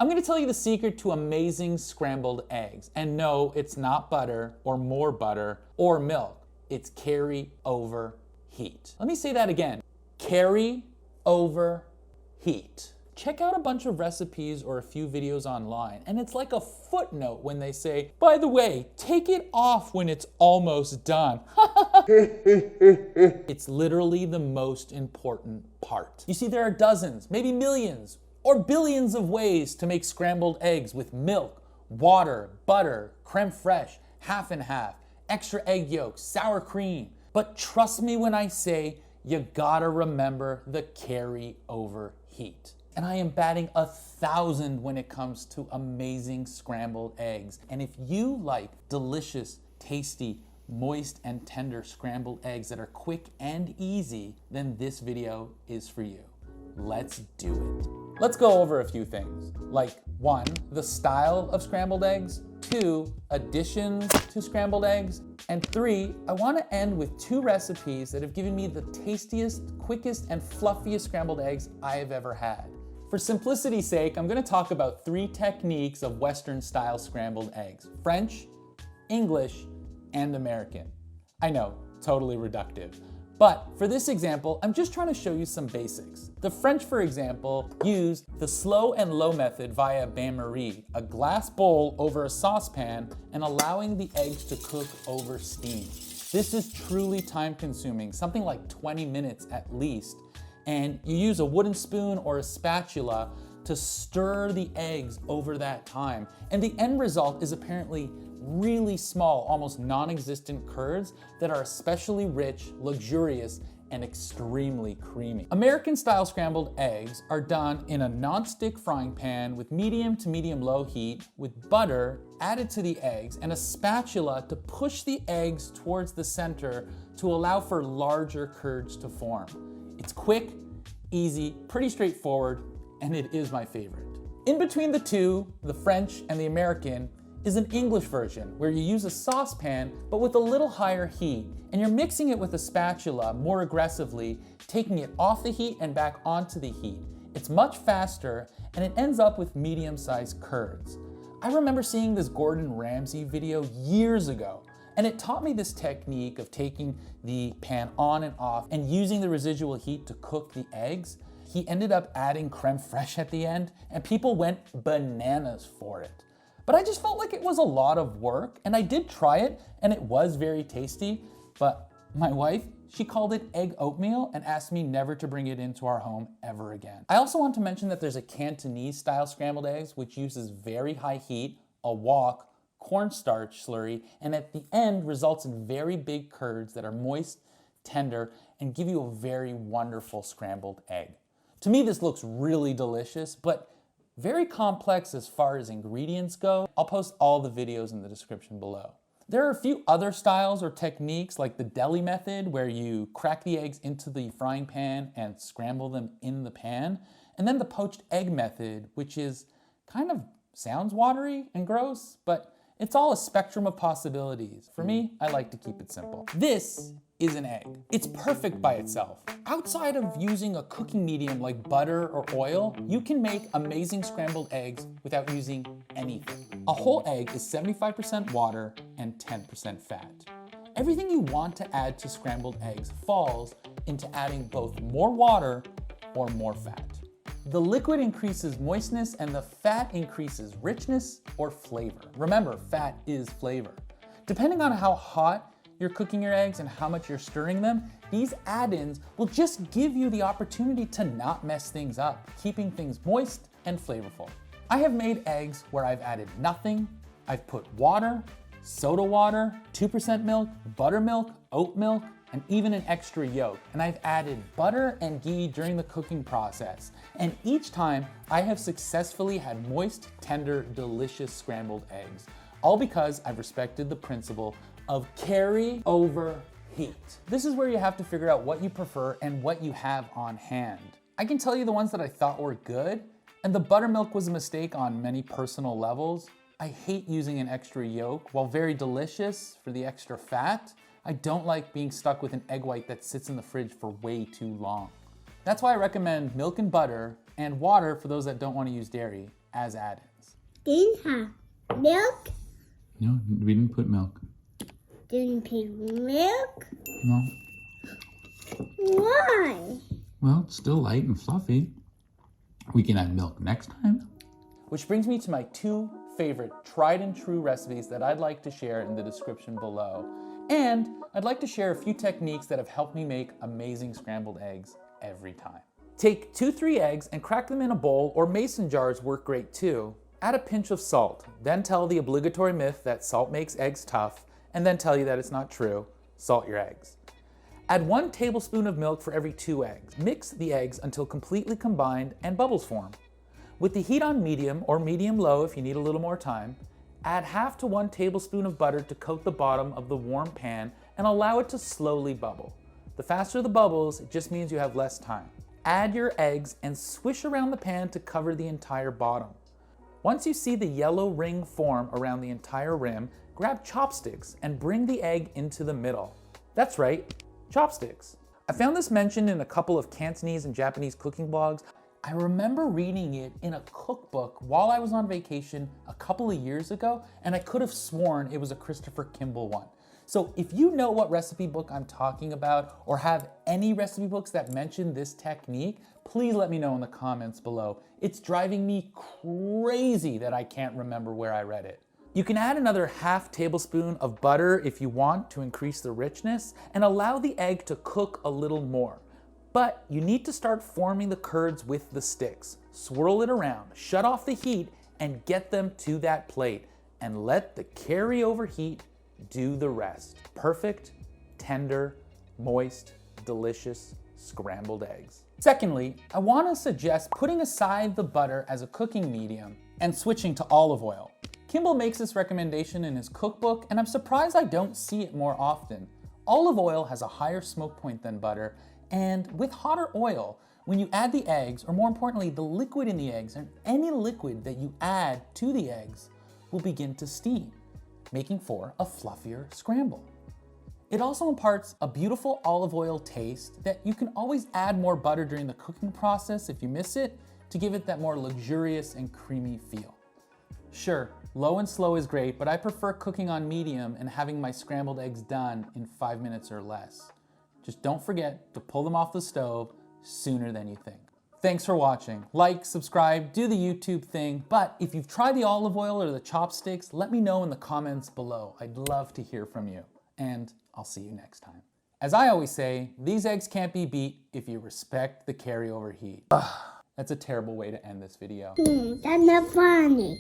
I'm gonna tell you the secret to amazing scrambled eggs. And no, it's not butter or more butter or milk. It's carry over heat. Let me say that again. Carry over heat. Check out a bunch of recipes or a few videos online, and it's like a footnote when they say, by the way, take it off when it's almost done. It's literally the most important part. You see, there are dozens, maybe millions, or billions of ways to make scrambled eggs with milk, water, butter, creme fraiche, half and half, extra egg yolks, sour cream. But trust me when I say, you gotta remember the carry over heat. And I am batting 1,000 when it comes to amazing scrambled eggs. And if you like delicious, tasty, moist, and tender scrambled eggs that are quick and easy, then this video is for you. Let's do it. Let's go over a few things. Like 1, the style of scrambled eggs. 2, additions to scrambled eggs. And 3, I want to end with 2 recipes that have given me the tastiest, quickest, and fluffiest scrambled eggs I have ever had. For simplicity's sake, I'm going to talk about 3 techniques of Western style scrambled eggs: French, English, and American. I know, totally reductive. But for this example, I'm just trying to show you some basics. The French, for example, use the slow and low method via bain-marie, a glass bowl over a saucepan and allowing the eggs to cook over steam. This is truly time consuming, something like 20 minutes at least, and you use a wooden spoon or a spatula to stir the eggs over that time. And the end result is apparently really small, almost non-existent curds that are especially rich, luxurious, and extremely creamy. American style scrambled eggs are done in a non-stick frying pan with medium to medium low heat with butter added to the eggs and a spatula to push the eggs towards the center to allow for larger curds to form. It's quick, easy, pretty straightforward, and it is my favorite. In between the two, the French and the American, is an English version where you use a saucepan but with a little higher heat, and you're mixing it with a spatula more aggressively, taking it off the heat and back onto the heat. It's much faster and it ends up with medium-sized curds. I remember seeing this Gordon Ramsay video years ago, and it taught me this technique of taking the pan on and off and using the residual heat to cook the eggs. He ended up adding creme fraiche at the end, and people went bananas for it. But I just felt like it was a lot of work, and I did try it, and it was very tasty, but my wife, she called it egg oatmeal and asked me never to bring it into our home ever again. I also want to mention that there's a Cantonese style scrambled eggs, which uses very high heat, a wok, cornstarch slurry, and at the end results in very big curds that are moist, tender, and give you a very wonderful scrambled egg. To me, this looks really delicious, but very complex as far as ingredients go. I'll post all the videos in the description below. There are a few other styles or techniques like the deli method where you crack the eggs into the frying pan and scramble them in the pan. And then the poached egg method, which is kind of sounds watery and gross, but it's all a spectrum of possibilities. For me, I like to keep it simple. This is an egg. It's perfect by itself. Outside of using a cooking medium like butter or oil, you can make amazing scrambled eggs without using anything. A whole egg is 75% water and 10% fat. Everything you want to add to scrambled eggs falls into adding both more water or more fat. The liquid increases moistness and the fat increases richness or flavor. Remember, fat is flavor. Depending on how hot you're cooking your eggs and how much you're stirring them, these add-ins will just give you the opportunity to not mess things up, keeping things moist and flavorful. I have made eggs where I've added nothing. I've put water, soda water, 2% milk, buttermilk, oat milk, and even an extra yolk. And I've added butter and ghee during the cooking process. And each time I have successfully had moist, tender, delicious scrambled eggs. All because I've respected the principle of carry over heat. This is where you have to figure out what you prefer and what you have on hand. I can tell you the ones that I thought were good, and the buttermilk was a mistake on many personal levels. I hate using an extra yolk. While very delicious for the extra fat, I don't like being stuck with an egg white that sits in the fridge for way too long. That's why I recommend milk and butter and water for those that don't want to use dairy. as add-ins. Didn't have milk. No, we didn't put milk. Didn't put milk. No. Why? Well, it's still light and fluffy. We can add milk next time. Which brings me to my 2 favorite tried and true recipes that I'd like to share in the description below. And I'd like to share a few techniques that have helped me make amazing scrambled eggs every time. Take 2-3 eggs and crack them in a bowl, or mason jars work great too. Add a pinch of salt, then tell the obligatory myth that salt makes eggs tough, and then tell you that it's not true. Salt your eggs. Add 1 tablespoon of milk for every 2 eggs. Mix the eggs until completely combined and bubbles form. With the heat on medium or medium-low if you need a little more time, add half to 1 tablespoon of butter to coat the bottom of the warm pan and allow it to slowly bubble. The faster the bubbles, it just means you have less time. Add your eggs and swish around the pan to cover the entire bottom. Once you see the yellow ring form around the entire rim, grab chopsticks and bring the egg into the middle. That's right, chopsticks. I found this mentioned in a couple of Cantonese and Japanese cooking blogs. I remember reading it in a cookbook while I was on vacation a couple of years ago, and I could have sworn it was a Christopher Kimball one. So if you know what recipe book I'm talking about, or have any recipe books that mention this technique, please let me know in the comments below. It's driving me crazy that I can't remember where I read it. You can add another half tablespoon of butter if you want to increase the richness, and allow the egg to cook a little more. But you need to start forming the curds with the sticks. Swirl it around, shut off the heat, and get them to that plate, and let the carryover heat do the rest. Perfect, tender, moist, delicious scrambled eggs. Secondly, I want to suggest putting aside the butter as a cooking medium and switching to olive oil. Kimball makes this recommendation in his cookbook, and I'm surprised I don't see it more often. Olive oil has a higher smoke point than butter, and with hotter oil, when you add the eggs, or more importantly, the liquid in the eggs, and any liquid that you add to the eggs will begin to steam, making for a fluffier scramble. It also imparts a beautiful olive oil taste that you can always add more butter during the cooking process if you miss it, to give it that more luxurious and creamy feel. Sure, low and slow is great, but I prefer cooking on medium and having my scrambled eggs done in 5 minutes or less. Just don't forget to pull them off the stove sooner than you think. Thanks for watching. Like, subscribe, do the YouTube thing, but if you've tried the olive oil or the chopsticks, let me know in the comments below. I'd love to hear from you, and I'll see you next time. As I always say, these eggs can't be beat if you respect the carryover heat. That's a terrible way to end this video. That's not funny.